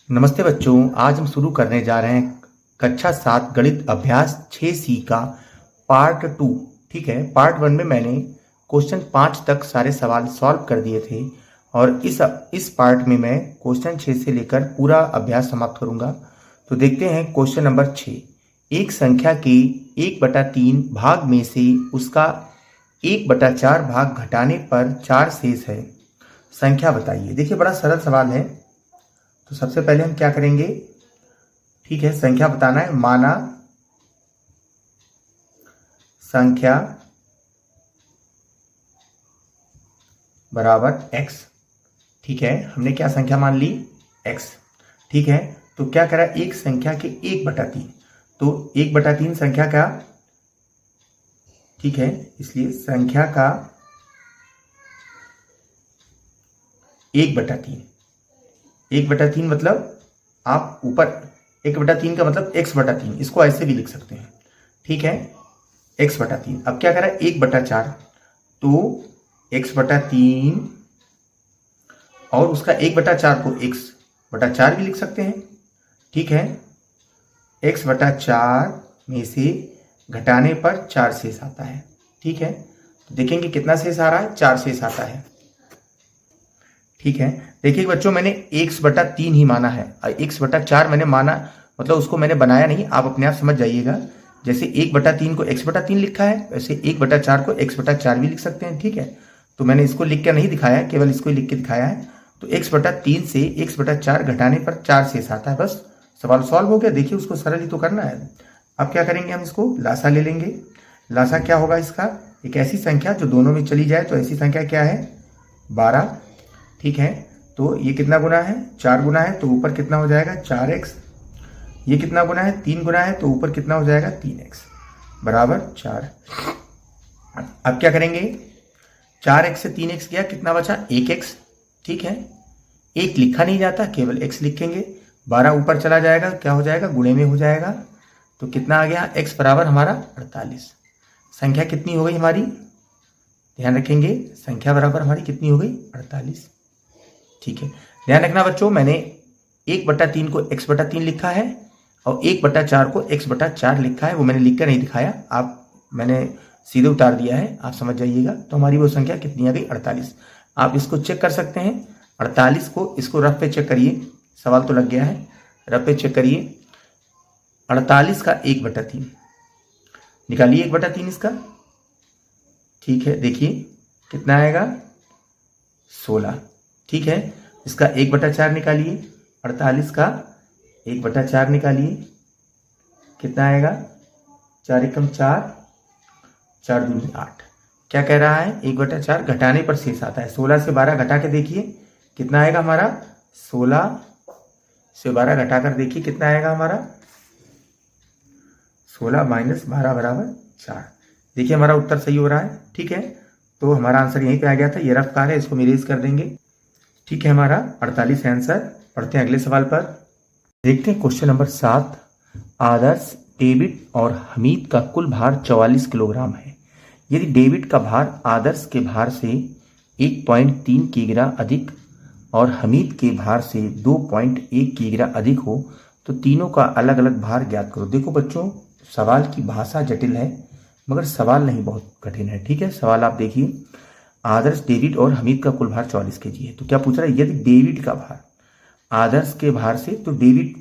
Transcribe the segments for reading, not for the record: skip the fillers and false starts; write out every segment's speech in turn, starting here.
नमस्ते बच्चों, आज हम शुरू करने जा रहे हैं कक्षा 7 गणित अभ्यास 6C का पार्ट 2। ठीक है, पार्ट 1 में मैंने क्वेश्चन 5 तक सारे सवाल सॉल्व कर दिए थे और इस पार्ट में मैं क्वेश्चन 6 से लेकर पूरा अभ्यास समाप्त करूंगा। तो देखते हैं क्वेश्चन नंबर 6। एक संख्या के 1/3 भाग में से उसका 1/4 भाग घटाने पर 4 शेष है, संख्या बताइए। देखिए, बड़ा सरल सवाल है। तो सबसे पहले हम क्या करेंगे, ठीक है, संख्या बताना है। माना संख्या बराबर x। ठीक है, हमने क्या संख्या मान ली, x। ठीक है, तो क्या करा, एक संख्या के 1/3, तो 1/3 संख्या का, ठीक है, इसलिए संख्या का 1/3, 1/3 मतलब आप ऊपर 1/3 का मतलब x/3, इसको ऐसे भी लिख सकते हैं। ठीक है, x/3। अब क्या करा, 1/4, तो x/3 और उसका 1/4 को x/4 भी लिख सकते हैं। ठीक है, x/4 में से घटाने पर 4 शेष आता है। ठीक है, तो देखेंगे कितना शेष आ रहा है, 4 शेष आता है। ठीक है, देखिए बच्चों, मैंने x/3 ही माना है, x/4 मैंने माना, मतलब उसको मैंने बनाया नहीं, आप अपने आप समझ जाइएगा। जैसे 1/3 को x/3 लिखा है, वैसे 1/4 को x/4 भी लिख सकते हैं। ठीक है, तो मैंने इसको लिख के नहीं दिखाया, केवल इसको लिख के दिखाया है। तो x/3 से x/4 घटाने पर 4 शेष आता है, बस सवाल सॉल्व हो गया। देखिए, उसको सरल ही तो करना है। अब क्या करेंगे, हम इसको लासा ले लेंगे। लासा क्या होगा इसका, एक ऐसी संख्या जो दोनों में चली जाए, तो ऐसी संख्या क्या है, 12। ठीक है, तो ये कितना गुना है, 4 गुना है, तो ऊपर कितना हो जाएगा, 4x। ये कितना गुना है, 3 गुना है, तो ऊपर कितना हो जाएगा, 3x बराबर 4। अब क्या करेंगे, 4x से 3x गया, कितना बचा, 1x। ठीक है, 1 लिखा नहीं जाता, केवल x लिखेंगे। 12 ऊपर चला जाएगा, क्या हो जाएगा, गुणे में हो जाएगा। तो कितना आ गया, x बराबर हमारा 48। संख्या कितनी हो गई हमारी, ध्यान रखेंगे, संख्या बराबर हमारी कितनी हो गई, 48। ठीक है, ध्यान रखना बच्चों, मैंने 1/3 को x/3 लिखा है और 1/4 को x/4 लिखा है, वो मैंने लिख कर नहीं दिखाया, मैंने सीधे उतार दिया है, आप समझ जाइएगा। तो हमारी वो संख्या कितनी आ गई, 48। आप इसको चेक कर सकते हैं, 48 को, इसको रफ पे चेक करिए, सवाल तो लग गया है, रफ पे चेक करिए। 48 का 1/3 निकालिए, 1/3 इसका। ठीक है, देखिए कितना आएगा, 16। ठीक है, इसका 1/4 निकालिए, 48 का 1/4 निकालिए, कितना आएगा, 4 एकम 4, 4 दूनी 8। क्या कह रहा है, 1/4 घटाने पर शेष आता है। 16 से 12 घटा के देखिए कितना आएगा हमारा, 16 से 12 घटाकर देखिए कितना आएगा हमारा, 16 माइनस 12 बराबर 4। देखिए हमारा उत्तर सही हो रहा है। ठीक है, तो हमारा आंसर यहीं पे आ गया था। ये रफ कार है, इसको इरेज कर देंगे। ठीक है, हमारा 48 आंसर। पढ़ते हैं अगले सवाल पर। देखते हैं क्वेश्चन नंबर 7। आदर्श, डेविड और हमीद का कुल भार 44 किलोग्राम है। यदि डेविड का भार आदर्श के भार से 1.3 किग्रा अधिक और हमीद के भार से 2.1 किग्रा अधिक हो तो तीनों का अलग अलग भार ज्ञात करो। देखो बच्चों, सवाल की भाषा जटिल है मगर सवाल नहीं बहुत कठिन है। ठीक है, सवाल आप देखिए, आदर्श, डेविड और हमीद का कुल भार 44 kg है। तो क्या पूछ रहा है, यदि डेविड का भार आदर्श के भार से, तो डेविड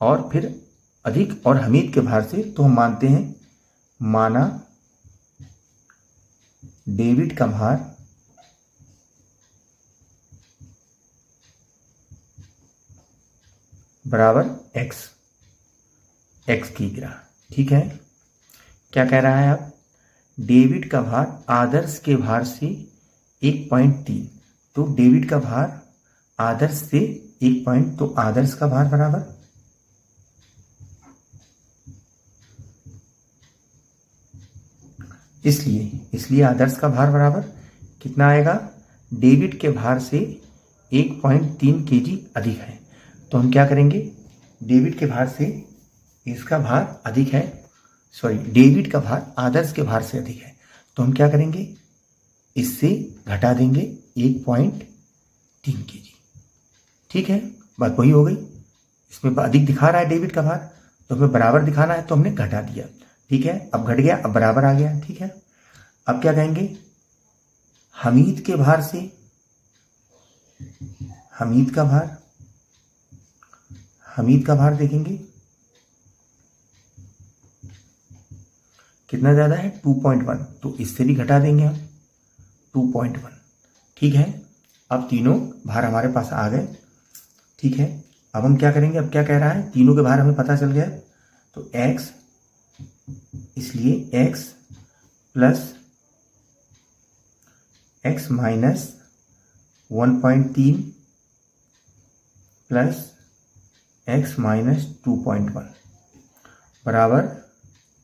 और फिर अधिक और हमीद के भार से, तो हम मानते हैं, माना डेविड का भार बराबर x किग्रा। ठीक है, क्या कह रहा है, अब डेविड का भार आदर्श के भार से 1.3, तो डेविड का भार आदर्श से 1 तो आदर्श का भार बराबर, इसलिए आदर्श का भार बराबर कितना आएगा, डेविड के भार से 1.3 kg अधिक है। तो हम क्या करेंगे, डेविड के भार से इसका भार अधिक है, डेविड का भार आदर्श के भार से अधिक है, तो हम क्या करेंगे, इससे घटा देंगे 1.3 kg। ठीक है, बात वही हो गई। इसमें अधिक दिखा रहा है डेबिट का भार, तो हमें बराबर दिखाना है तो हमने घटा दिया। ठीक है, अब घट गया, अब बराबर आ गया। ठीक है, अब क्या कहेंगे, हमीद के भार से हमीद का भार देखेंगे कितना ज्यादा है, 2.1, तो इससे भी घटा देंगे हम 2.1। ठीक है, अब तीनों भार हमारे पास आ गए। ठीक है, अब हम क्या करेंगे, अब क्या कह रहा है, तीनों के भार हमें पता चल गया, तो x, इसलिए x plus x minus 1.3 plus x minus 2.1 बराबर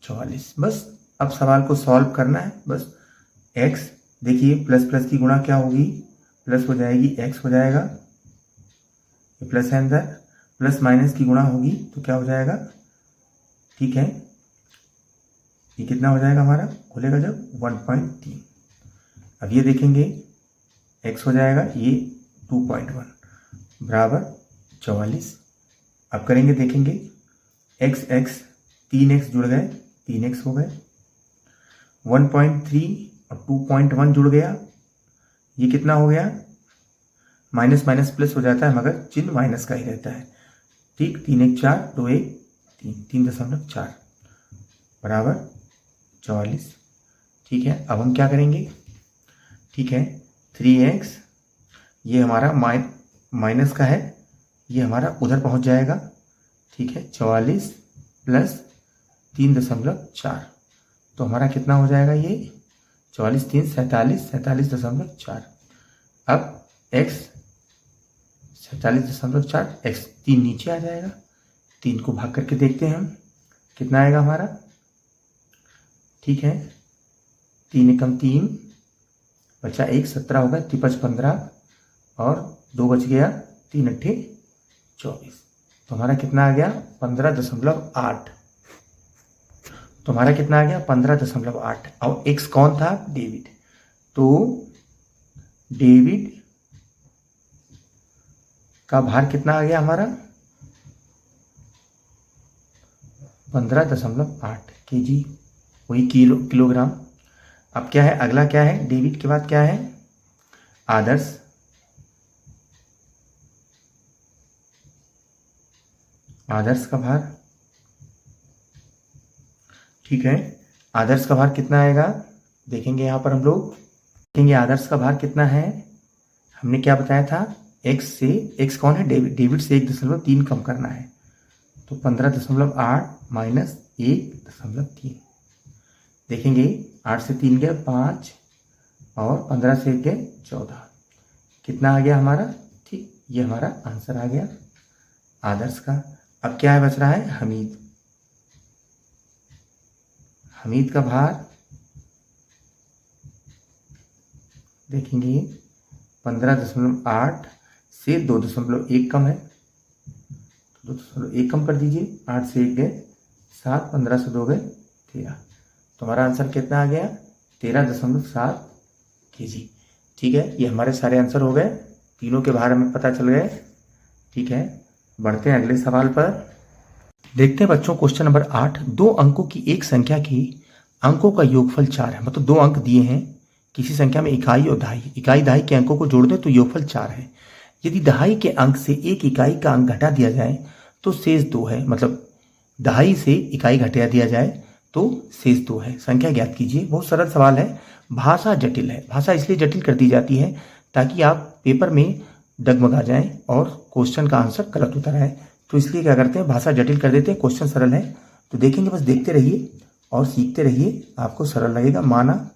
44। बस अब सवाल को सॉल्व करना है। बस x, देखिए प्लस प्लस की गुणा क्या होगी, प्लस हो जाएगी, x हो जाएगा, ये प्लस है अंदर, प्लस माइनस की गुणा होगी तो क्या हो जाएगा, ठीक है, ये कितना हो जाएगा हमारा, खुलेगा जब 1.3। अब ये देखेंगे x हो जाएगा ये 2.1 बराबर 44। अब करेंगे, देखेंगे x 3x जुड़ गए, 3x हो गए, 1.3 और 2.1 जुड़ गया, ये कितना हो गया, माइनस माइनस प्लस हो जाता है मगर चिन्ह माइनस का ही रहता है। ठीक, 3 1 4, 2 1 3, 3.4 बराबर 44। ठीक है, अब हम क्या करेंगे, ठीक है, 3x ये हमारा माइनस का है, ये हमारा उधर पहुंच जाएगा। ठीक है, 44 प्लस 3.4, तो हमारा कितना हो जाएगा, ये 44 3 47, 47.4। अब x 47.4, x 3 नीचे आ जाएगा, 3 को भाग करके देखते हैं हम कितना आएगा हमारा। ठीक है, 3 एकम 3 बचा 1, 17 होगा, 3 5 15 और 2 बच गया, 3 अट्ठे 24, तो हमारा कितना आ गया 15.8। तो हमारा कितना आ गया 15.8। और x कौन था, डेबिट, तो डेबिट का भार कितना आ गया हमारा 15.8 kg, वही किलोग्राम। अब क्या है, अगला क्या है, डेबिट के बाद क्या है, आदर्श का भार। ठीक है, आदर्श का भार कितना आएगा, देखेंगे यहां पर हम लोग, देखेंगे आदर्श का भार कितना है, हमने क्या बताया था, x से, x कौन है, डेबिट से 1.3 कम करना है, तो 15.8 माइनस 1.3, देखेंगे 8 से 3 गए 5 और 15 से 1 गए 14, कितना आ गया हमारा। ठीक, ये हमारा आंसर आ गया आदर्श का। अब क्या है, बच रहा है हमीद का भार, देखेंगे 15.8 से 2.1 कम है, 2.1 कम कर दीजिए, 8 से 1 गए 7, 15 से 2 गए 13, तो हमारा आंसर कितना आ गया 13.7 kg। ठीक है, ये हमारे सारे आंसर हो गए, तीनों के भार हमें पता चल गए। ठीक है, बढ़ते हैं अगले सवाल पर, देखते हैं बच्चों क्वेश्चन नंबर 8। 2 अंकों की एक संख्या के अंकों का योगफल 4 है, मतलब 2 अंक दिए हैं किसी संख्या में, इकाई और दहाई, इकाई दहाई के अंकों को जोड़ दें तो योगफल 4 है। यदि दहाई के अंक से एक इकाई का अंक घटा दिया जाए तो शेष 2 है, मतलब दहाई से इकाई घटा दिया जाए तो शेष 2 है, संख्या ज्ञात कीजिए। बहुत सरल सवाल है, भाषा जटिल है, भाषा इसलिए जटिल कर दी जाती है ताकि आप पेपर में डगमगा जाएं और क्वेश्चन का आंसर गलत उतर आए, तो इसलिए क्या करते हैं, भाषा जटिल कर देते हैं, क्वेश्चन सरल है। तो देखेंगे, बस देखते रहिए और सीखते रहिए, आपको सरल लगेगा। माना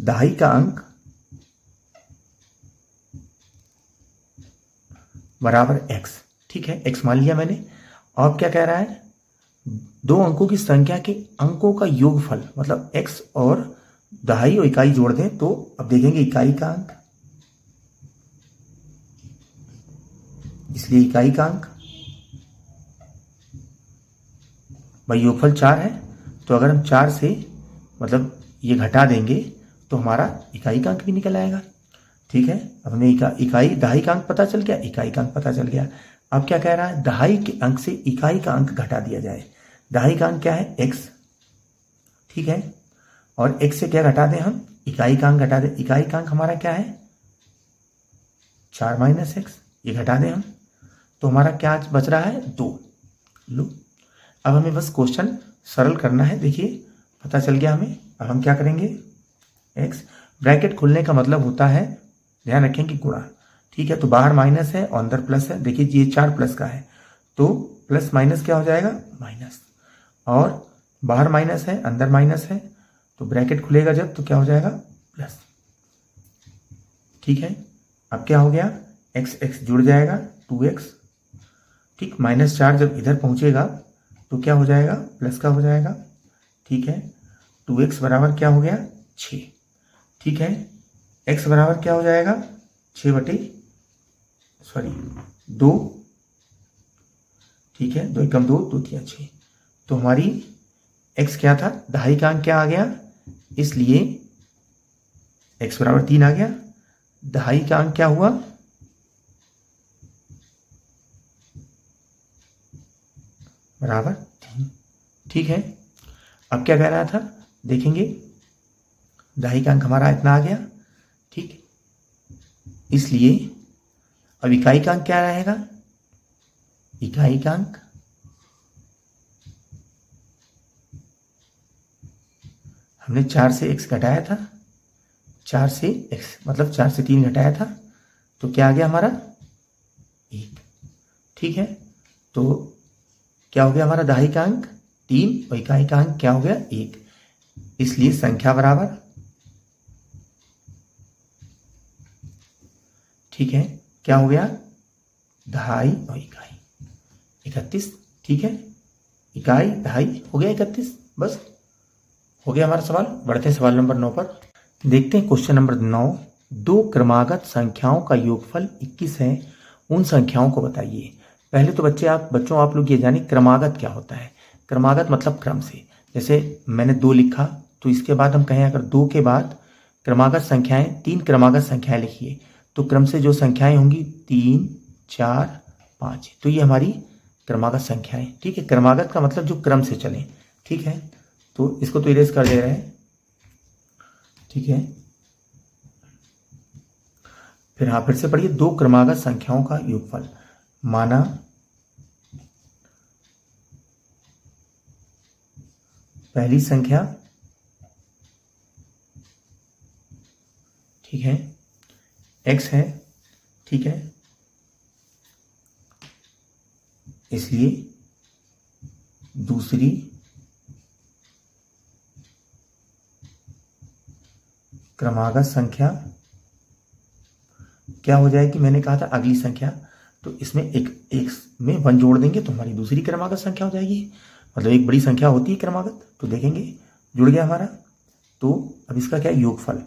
दहाई का अंक बराबर x, ठीक है, x मान लिया मैंने। और क्या कह रहा है, 2 अंकों की संख्या के अंकों का योगफल, मतलब x और दहाई और इकाई जोड़ दें तो अब देखेंगे इकाई का अंक, इसलिए इकाई का अंक भाई योगफल 4 है, तो अगर हम 4 से मतलब ये घटा देंगे तो हमारा इकाई का अंक भी निकल आएगा। ठीक है, अब हमें इकाई दहाई का अंक पता चल गया, इकाई का अंक पता चल गया। अब क्या कह रहा है, दहाई के अंक से इकाई का अंक घटा दिया जाए। दहाई का अंक क्या है, x, ठीक है, और x से क्या घटा दें हम, इकाई का अंक घटा दें। इकाई का अंक हमारा क्या है, 4 माइनस x, ये घटा दें हम, तो हमारा क्या बच रहा है, 2। लो, अब हमें बस क्वेश्चन सरल करना है। देखिए पता चल गया हमें। अब हम क्या करेंगे, x ब्रैकेट खुलने का मतलब होता है, ध्यान रखें कि गुणा, ठीक है, तो बाहर माइनस है और अंदर प्लस है। देखिए ये 4 प्लस का है, तो प्लस माइनस क्या हो जाएगा, माइनस, और बाहर माइनस है अंदर माइनस है, तो ब्रैकेट खुलेगा जब तो क्या हो जाएगा, प्लस, ठीक है। अब क्या हो गया, x x जुड़ जाएगा, 2x, ठीक, -4 जब इधर पहुंचेगा तो क्या हो जाएगा, प्लस का हो जाएगा, ठीक है। 2x बराबर क्या हो गया, 6, ठीक है। x बराबर क्या हो जाएगा, 2, ठीक है, 2 एकम 2, 2 तिया 6, तो हमारी x क्या था, दहाई का अंक क्या आ गया, इसलिए x बराबर 3 आ गया। दहाई का अंक क्या हुआ, बराबर 3, ठीक है। अब क्या कह रहा था, देखेंगे, दहाई का अंक हमारा इतना आ गया, ठीक, इसलिए अब इकाई का अंक क्या रहेगा, इकाई का अंक हमने 4 से x घटाया था, 4 से x मतलब 4 से 3 घटाया था, तो क्या आ गया हमारा, 1, ठीक है। तो क्या हो गया हमारा, दहाई का अंक 3 और इकाई का अंक क्या हो गया, 1, इसलिए संख्या बराबर, ठीक है, क्या हो गया, दहाई और इकाई 31, ठीक है, इकाई दहाई हो गया 31, बस हो गया हमारा सवाल। बढ़ते हैं सवाल नंबर 9 पर, देखते हैं क्वेश्चन नंबर 9। दो क्रमागत संख्याओं का योगफल 21 है, उन संख्याओं को बताइए। पहले तो बच्चों आप लोग ये जानिए क्रमागत क्या होता है। क्रमागत मतलब क्रम से, जैसे मैंने 2 लिखा तो इसके बाद हम कहें अगर 2 के बाद क्रमागत संख्याएं, 3 क्रमागत संख्याएं लिखिए, तो क्रम से जो संख्याएं होंगी 3, 4, 5, तो ये हमारी क्रमागत संख्याएं, ठीक है। क्रमागत का मतलब जो क्रम से चले, ठीक है, तो इसको तो इरेज कर दे रहे हैं, ठीक है। फिर हाँ, फिर से पढ़िए, दो क्रमागत संख्याओं का योगफल, माना पहली संख्या, ठीक है, x है, ठीक है, इसलिए दूसरी क्रमागत संख्या क्या हो जाएगी, मैंने कहा था अगली संख्या, तो इसमें एक में 1 जोड़ देंगे तो हमारी दूसरी क्रमागत संख्या हो जाएगी, मतलब एक बड़ी संख्या होती है क्रमागत, तो देखेंगे जुड़ गया हमारा। तो अब इसका क्या है, योगफल,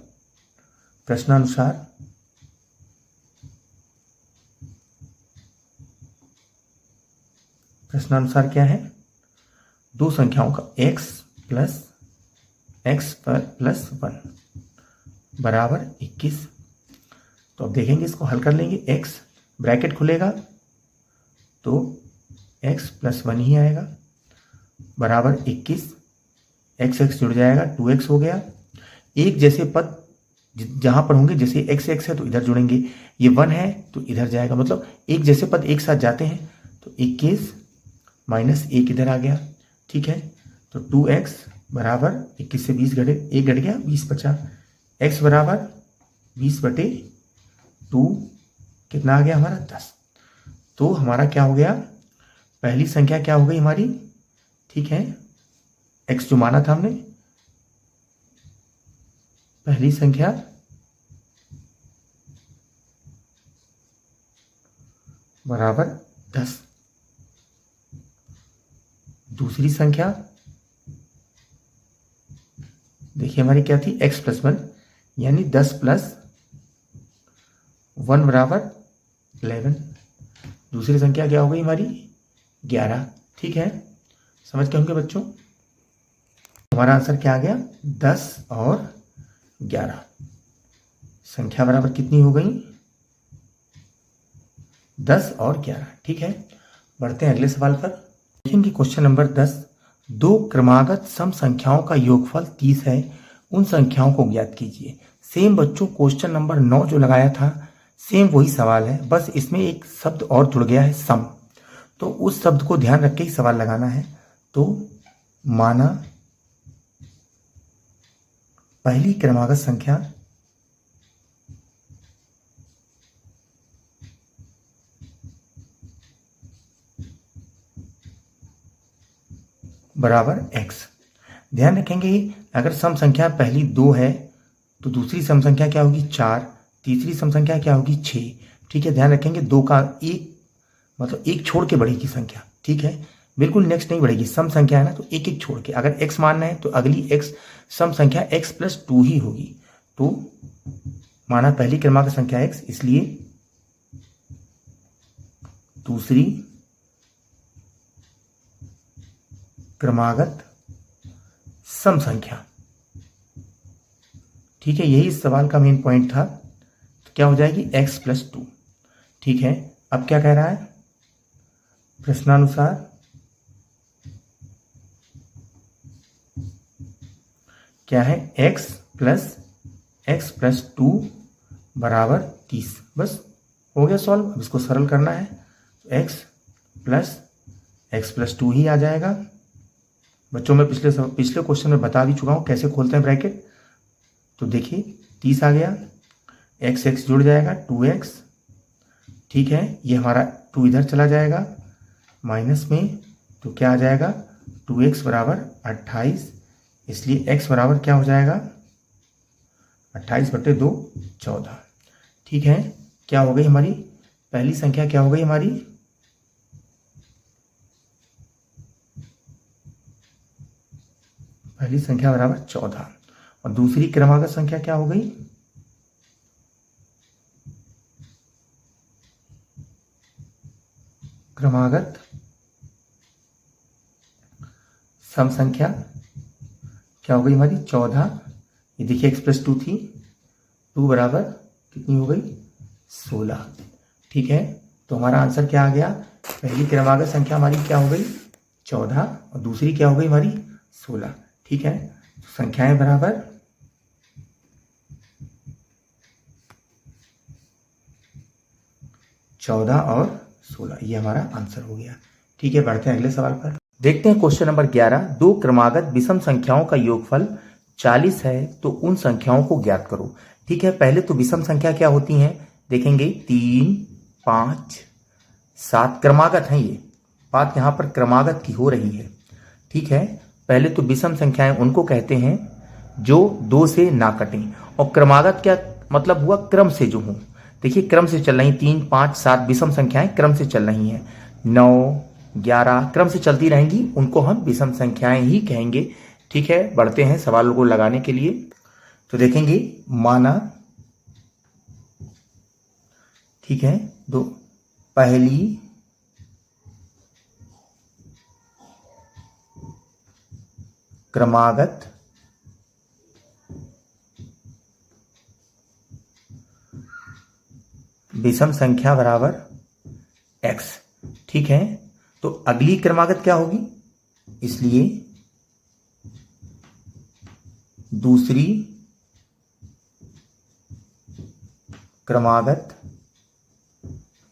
प्रश्नानुसार क्या है, दो संख्याओं का x प्लस x प्लस 1 बराबर 21। तो अब देखेंगे इसको हल कर लेंगे, x ब्रैकेट खुलेगा तो x प्लस 1 ही आएगा, बराबर 21, x जुड़ जाएगा, 2x हो गया। एक जैसे पद जहां पर होंगे, जैसे x है तो इधर जुड़ेंगे, ये 1 है तो इधर जाएगा, मतलब एक जैसे पद एक साथ जाते हैं, तो 21 माइनस 1 इधर आ गया, ठीक है। तो 2x बराबर 21 से 20 घटे, 1 घट गया, 20 बचा, x बराबर 20/2 कितना आ गया हमारा, 10। तो हमारा क्या हो गया, पहली संख्या क्या हो गई हमारी, ठीक है, x जो माना था हमने, पहली संख्या बराबर 10, दूसरी संख्या देखिए हमारी क्या थी, x प्लस 1, यानी 10 प्लस 1 बराबर 11, दूसरी संख्या क्या हो गई हमारी, 11, ठीक है। समझ गए होंगे बच्चों, हमारा आंसर क्या आ गया, 10 और 11, संख्या बराबर कितनी हो गई? 10 और 11। ठीक है, बढ़ते हैं अगले सवाल पर। देखेंगे क्वेश्चन नंबर 10। दो क्रमागत सम संख्याओं का योगफल 30 है, उन संख्याओं को ज्ञात कीजिए। सेम बच्चों क्वेश्चन नंबर 9 जो लगाया था, सेम वही सवाल है, बस इसमें एक शब्द और जुड़ गया है, सम। तो उस शब्द को ध्यान रख के ही सवाल लगाना है। तो माना पहली क्रमागत संख्या बराबर x। ध्यान रखेंगे अगर सम संख्या पहली 2 है तो दूसरी सम संख्या क्या होगी? 4। तीसरी सम संख्या क्या होगी? 6। ठीक है, ध्यान रखेंगे 2 का एक मतलब एक छोड़ के बढ़ेगी संख्या। ठीक है, बिल्कुल नेक्स्ट नहीं बढ़ेगी, सम संख्या है ना, तो एक एक छोड़ के। अगर x मानना है तो अगली x सम संख्या x+2 ही होगी। तो माना पहली क्रमांक संख्या x, इसलिए दूसरी क्रमागत सम संख्या। ठीक है, यही इस सवाल का मेन पॉइंट था। तो क्या हो जाएगी? x+2। ठीक है, अब क्या कह रहा है? प्रश्नानुसार क्या है? x+2 बराबर 30। बस हो गया सॉल्व। अब इसको सरल करना है तो x+2 ही आ जाएगा। बच्चों में पिछले क्वेश्चन में बता भी चुका हूं कैसे खोलते हैं ब्रैकेट। तो देखिए 30 आ गया, x जुड़ जाएगा 2x। ठीक है, ये हमारा 2 इधर चला जाएगा माइनस में, तो क्या आ जाएगा? 2x बराबर 28। इसलिए x बराबर क्या हो जाएगा? 28/2 14। ठीक है, क्या हो गई हमारी पहली संख्या? क्या हो गई हमारी? पहली संख्या बराबर 14 और दूसरी क्रमागत संख्या क्या हो गई? क्रमागत सम संख्या क्या हो गई हमारी? 14। ये देखिए x+2 थी, 2 बराबर कितनी हो गई? 16। ठीक है, तो हमारा आंसर क्या आ गया? पहली क्रमागत संख्या हमारी क्या हो गई? 14 और दूसरी क्या हो गई हमारी? 16। ठीक है, तो संख्याएं बराबर 14 और 16, ये हमारा आंसर हो गया। ठीक है, बढ़ते हैं अगले सवाल पर। देखते हैं क्वेश्चन नंबर 11। दो क्रमागत विषम संख्याओं का योगफल 40 है, तो उन संख्याओं को ज्ञात करो। ठीक है, पहले तो विषम संख्या क्या होती हैं देखेंगे। 3, 5, 7 क्रमागत हैं। ये बात यहाँ पर क्रमागत की हो रही है। ठीक है, पहले तो विषम संख्याएं उनको कहते हैं जो 2 से ना कटें, और क्रमागत क्या मतलब हुआ? क्रम से जो हों। देखिए क्रम से चल रही 3, 5, 7 विषम संख्याएं क्रम से चल रही हैं। 9, 11 क्रम से चलती रहेंगी, उनको हम विषम संख्याएं ही कहेंगे। ठीक है, बढ़ते हैं सवालों को लगाने के लिए। तो देखेंगे माना, ठीक है, दो पहली क्रमागत विषम संख्या बराबर x। ठीक है, तो अगली क्रमागत क्या होगी? इसलिए दूसरी क्रमागत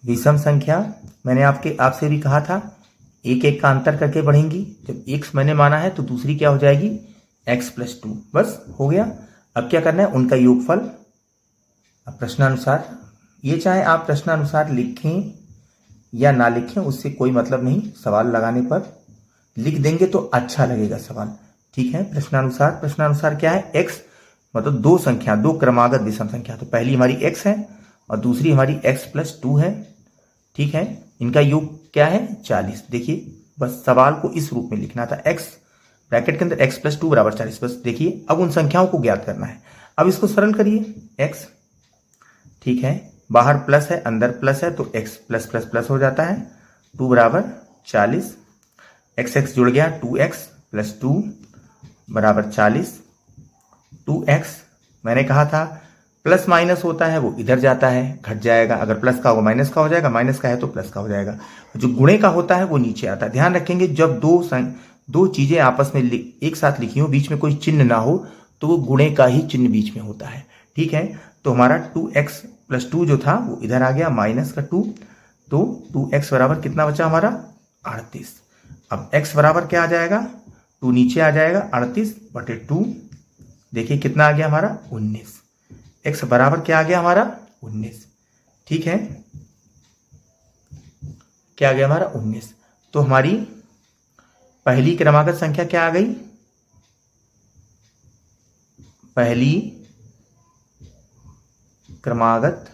विषम संख्या, मैंने आपसे भी कहा था एक एक का अंतर करके बढ़ेंगी। जब x मैंने माना है तो दूसरी क्या हो जाएगी? x+2। बस हो गया। अब क्या करना है? उनका योगफल। अब प्रश्नानुसार, ये चाहे आप प्रश्नानुसार लिखें या ना लिखें उससे कोई मतलब नहीं, सवाल लगाने पर लिख देंगे तो अच्छा लगेगा सवाल। ठीक है, प्रश्नानुसार क्या है? x मतलब दो संख्या, दो क्रमागत विषम संख्या। तो पहली हमारी x है और दूसरी हमारी x+2 है। ठीक है, इनका योग क्या है? 40। देखिए बस सवाल को इस रूप में लिखना था, x ब्रैकेट के अंदर x+2 बराबर 40। बस देखिए अब उन संख्याओं को ज्ञात करना है। अब इसको सरल करिए। x, ठीक है, बाहर प्लस है अंदर प्लस है तो x प्लस प्लस प्लस हो जाता है। 2 बराबर 40, x जुड़ गया, 2x+2 बराबर 40। 2x मैंने कहा था प्लस माइनस होता है वो इधर जाता है, घट जाएगा। अगर प्लस का होगा माइनस का हो जाएगा, माइनस का है तो प्लस का हो जाएगा। जो गुणे का होता है वो नीचे आता है। ध्यान रखेंगे जब दो चीजें आपस में एक साथ लिखी हो, बीच में कोई चिन्ह ना हो, तो वो गुणे का ही चिन्ह बीच में होता है। ठीक है, तो हमारा 2x + 2 जो था वो इधर आ गया, माइनस का 2, तो 2x बराबर कितना बचा हमारा 38। अब x बराबर क्या आ जाएगा, 2 नीचे आ जाएगा, 38/2। देखिए कितना आ गया हमारा 19। x बराबर क्या आ गया हमारा 19। ठीक है, क्या आ गया हमारा 19। तो हमारी पहली क्रमागत संख्या क्या आ गई, पहली क्रमागत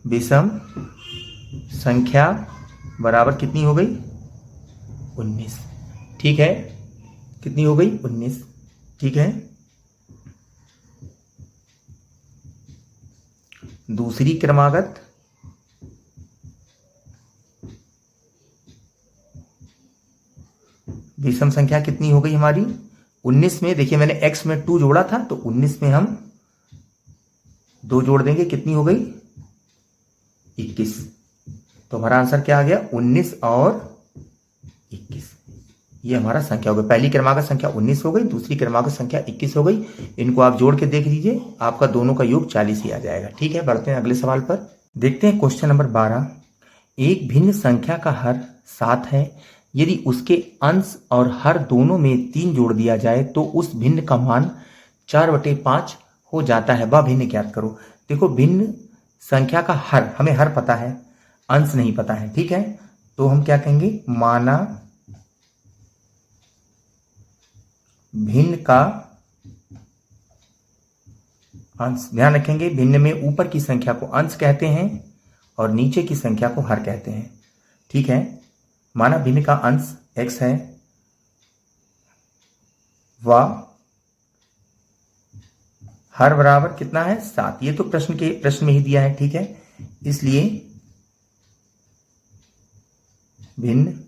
विषम संख्या बराबर कितनी हो गई 19। ठीक है, कितनी हो गई 19। ठीक है, दूसरी क्रमागत विषम संख्या कितनी हो गई हमारी 19 में। देखिए मैंने x में 2 जोड़ा था, तो 19 में हम 2 जोड़ देंगे, कितनी हो गई 21। तो हमारा आंसर क्या आ गया 19 और 21। ये हमारा संख्या हो गई। पहली क्रमागत संख्या 19 हो गई, दूसरी क्रमागत संख्या 21 हो गई। इनको आप जोड़ के देख लीजिए, आपका दोनों का योग 40 ही आ जाएगा। ठीक है, बढ़ते हैं अगले सवाल पर। देखते हैं क्वेश्चन नंबर 12। एक भिन्न संख्या का हर 7 है, यदि उसके अंश और हर दोनों में 3 जोड़ दिया जाए तो उस भिन्न का मान 4/5 हो जाता है, वह भिन्न ज्ञात करो। देखो भिन्न संख्या का हर, हमें हर पता है, अंश नहीं पता है। ठीक है, तो हम क्या कहेंगे, माना भिन्न का अंश। ध्यान रखेंगे भिन्न में ऊपर की संख्या को अंश कहते हैं और नीचे की संख्या को हर कहते हैं। ठीक है, माना भिन्न का अंश x है व हर बराबर कितना है 7। ये तो प्रश्न में ही दिया है। ठीक है, इसलिए भिन्न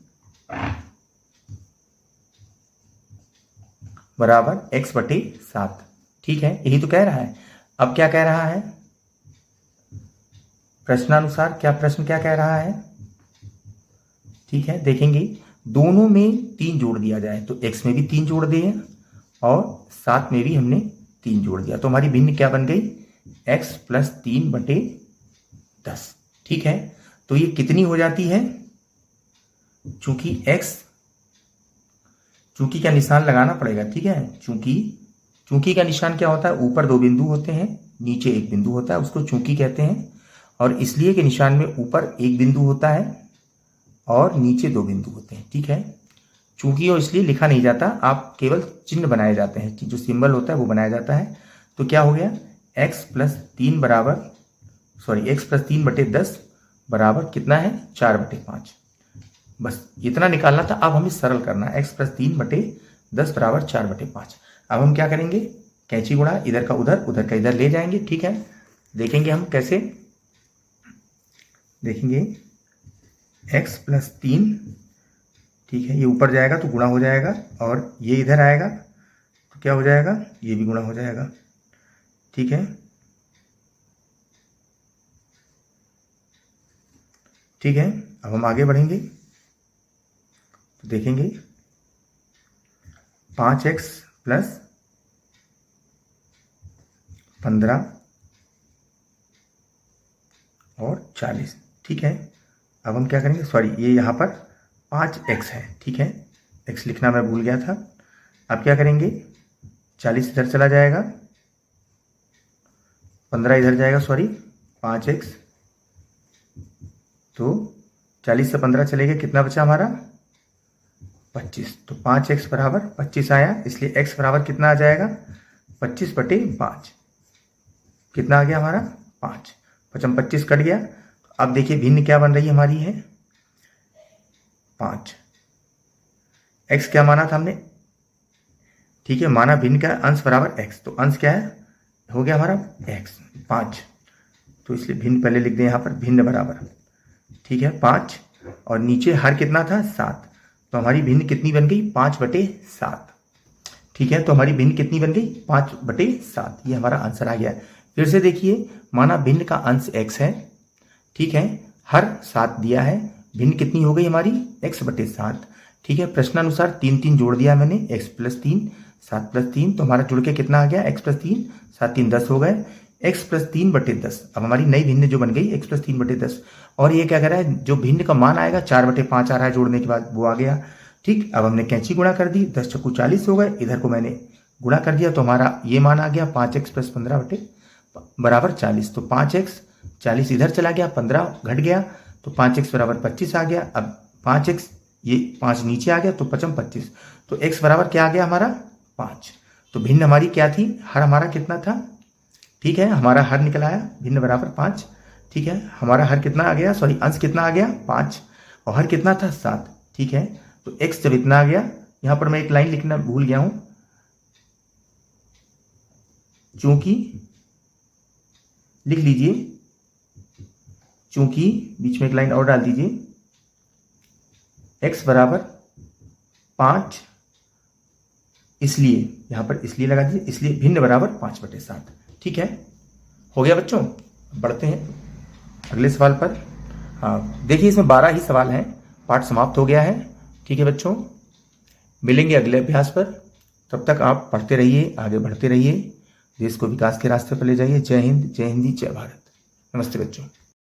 बराबर x/7। ठीक है, यही तो कह रहा है। अब क्या कह रहा है प्रश्नानुसार, प्रश्न क्या कह रहा है। ठीक है, देखेंगे दोनों में 3 जोड़ दिया जाए तो x में भी 3 जोड़ दिए और 7 में भी हमने 3 जोड़ दिया, तो हमारी भिन्न क्या बन गई x + 3/10। ठीक है, तो ये कितनी हो जाती है, चूंकि चूंकि का निशान लगाना पड़ेगा। ठीक है, चूंकि का निशान क्या होता है, ऊपर 2 बिंदु होते हैं, नीचे 1 बिंदु होता है, उसको चूंकि कहते हैं। और इसलिए के निशान में ऊपर 1 बिंदु होता है और नीचे 2 बिंदु होते हैं। ठीक है, चूंकि और इसलिए लिखा नहीं जाता, आप केवल चिन्ह बनाए जाते हैं, जो सिंबल होता है वो बनाया जाता है। तो क्या हो गया x + 3/10 बराबर कितना है 4/5। बस इतना निकालना था। अब हमें सरल करना है, x + 3/10 बराबर 4/5। अब हम क्या करेंगे, कैंची गुणा, इधर का उधर, उधर का इधर ले जाएंगे। ठीक है, देखेंगे हम कैसे, देखेंगे x + 3। ठीक है, ये ऊपर जाएगा तो गुणा हो जाएगा और ये इधर आएगा तो क्या हो जाएगा, ये भी गुणा हो जाएगा। ठीक है, ठीक है, अब हम आगे बढ़ेंगे तो देखेंगे 5x + 15 और 40। ठीक है, अब हम क्या करेंगे, सॉरी ये यहाँ पर 5x है। ठीक है, x लिखना मैं भूल गया था। अब क्या करेंगे, 40 इधर चला जाएगा, 15 इधर जाएगा, सॉरी 5x, तो 40 से 15 चलेगा, कितना बचा हमारा 25। तो 5x बराबर 25 आया, इसलिए x बराबर कितना आ जाएगा 25/5। कितना आ गया हमारा 5, 25 कट गया। अब देखिए भिन्न क्या बन रही हमारी है 5। x क्या माना था हमने, ठीक है, माना भिन्न का अंश बराबर x, तो अंश क्या है, हो गया हमारा x 5, तो इसलिए भिन्न पहले लिख दें यहाँ पर, भिन्न बराबर, ठीक है 5, और नीचे हर कितना था 7, तो हमारी भिन्न कितनी बन गई 5/7। ठीक है, तो हमारी भिन्न कितनी बन गई, 5/7, ये हमारा आंसर आ गया। फिर से देखिए, माना भिन्न का अंश x है, ठीक है, हर 7 दिया है, भिन्न कितनी हो गई हमारी, x/7, ठीक है। प्रश्नानुसार 3 3 जोड़ दिया मैंने, x + 3 7 + 3, तो हमारा जुड़ के कितना आ गया, x + 3 7 3 10 हो गए, x + 3/10। अब हमारी नई भिन्न जो बन गई x + 3/10, और ये क्या कर रहा है, जो भिन्न का मान आएगा 4/5 आ रहा है जोड़ने के बाद, वो आ गया। ठीक, अब हमने कैंची गुणा कर दी, 10 × 40 हो गए, इधर को मैंने गुणा कर दिया, तो हमारा ये मान आ गया 5x + 15 बराबर 40। तो 5x, 40 इधर चला गया, 15 घट गया, तो 5x बराबर 25 आ गया। अब 5x, ये 5 नीचे आ गया, तो 5 × 25, तो x बराबर क्या आ गया हमारा, 5। तो भिन्न हमारी क्या थी, हर हमारा कितना था, ठीक है, हमारा हर निकल आया भिन्न बराबर 5, ठीक है। हमारा हर कितना आ गया, सॉरी अंश कितना आ गया, 5, और हर कितना था, 7, ठीक है। तो x जब इतना आ गया, यहां पर मैं एक लाइन लिखना भूल गया हूं, चूंकि, लिख लीजिए, चूंकि, बीच में एक लाइन और डाल दीजिए, x बराबर 5, इसलिए यहां पर इसलिए लगा दीजिए, इसलिए भिन्न बराबर 5/7, ठीक है। हो गया बच्चों, बढ़ते हैं अगले सवाल पर। हाँ, देखिए इसमें 12 ही सवाल हैं, पाठ समाप्त हो गया है, ठीक है बच्चों। मिलेंगे अगले अभ्यास पर, तब तक आप पढ़ते रहिए, आगे बढ़ते रहिए, देश को विकास के रास्ते पर ले जाइए। जय हिंद, जय हिंदी, जय भारत। नमस्ते बच्चों।